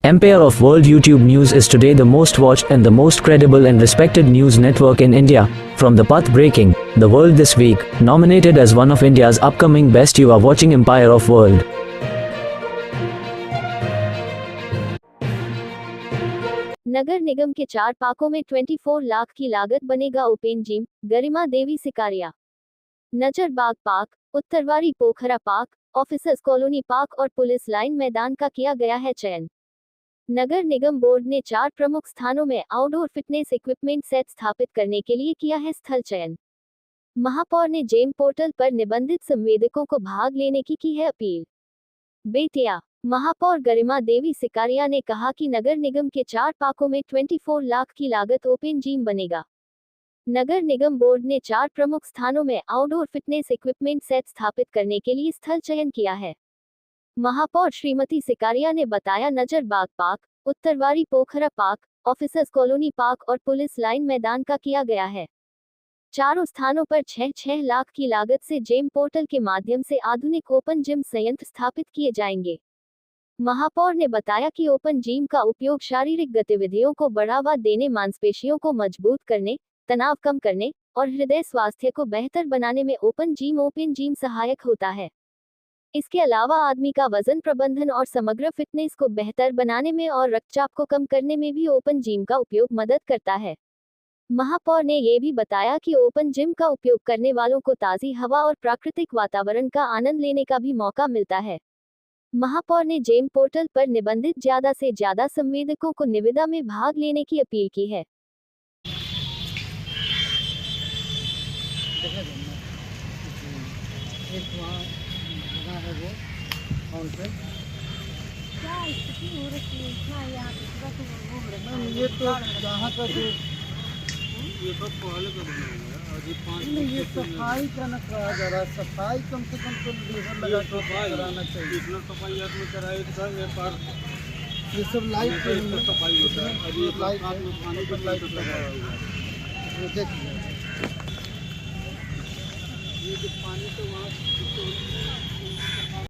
Empire of World YouTube News is today the most watched and the most credible and respected news network in India. From the path breaking, The World This Week, nominated as one of India's upcoming best, you are watching Empire of World. नगर निगम के 4 पार्कों में 24 लाख की लागत बनेगा open gym, गरिमा देवी Sikaria. Nazarbagh park, Uttarwari पोखरा park, officers colony park और police line मैदान का किया गया है चयन। नगर निगम बोर्ड ने 4 प्रमुख स्थानों में आउटडोर फिटनेस इक्विपमेंट सेट स्थापित करने के लिए किया है स्थल चयन। महापौर ने जेम पोर्टल पर निबंधित संवेदकों को भाग लेने की है अपील। बेतिया, महापौर गरिमा देवी सिकारिया ने कहा कि नगर निगम के 4 पार्कों में 24 लाख की लागत ओपन जिम बनेगा। नगर निगम बोर्ड ने 4 प्रमुख स्थानों में आउटडोर फिटनेस इक्विपमेंट सेट स्थापित करने के लिए स्थल चयन किया है। महापौर श्रीमती सिकारिया ने बताया, नजरबाग पार्क, उत्तरवारी पोखरा पार्क, ऑफिसर्स कॉलोनी पार्क और पुलिस लाइन मैदान का किया गया है। चारों स्थानों पर 6-6 लाख की लागत से जेम पोर्टल के माध्यम से आधुनिक ओपन जिम संयंत्र स्थापित किए जाएंगे। महापौर ने बताया कि ओपन जिम का उपयोग शारीरिक गतिविधियों को बढ़ावा देने, मांसपेशियों को मजबूत करने, तनाव कम करने और हृदय स्वास्थ्य को बेहतर बनाने में ओपन जिम सहायक होता है। इसके अलावा आदमी का वजन प्रबंधन और समग्र फिटनेस को बेहतर बनाने में और रक्तचाप को कम करने में भी ओपन जिम का उपयोग मदद करता है। महापौर ने ये भी बताया कि ओपन जिम का उपयोग करने वालों को ताज़ी हवा और प्राकृतिक वातावरण का आनंद लेने का भी मौका मिलता है। महापौर ने जेम पोर्टल पर निबंधित ज़्यादा से ज़्यादा संवेदकों को निविदा में भाग लेने की अपील की है। क्या स्थिति हो रखी है इतना यहाँ पे पूरा तो ये तो यहाँ का जो ये सब पहले कर नहीं, ये सफाई का न कहा जा रहा है। सफाई कम से कम तो लेबर लगा के कराना चाहिए। इतना सफाई आदमी कराए ये सब लाइट सफाई होता है। अभी लाइट पानी पर लाइट लगाया हुआ है, देखिए ये जो पानी तो वहाँ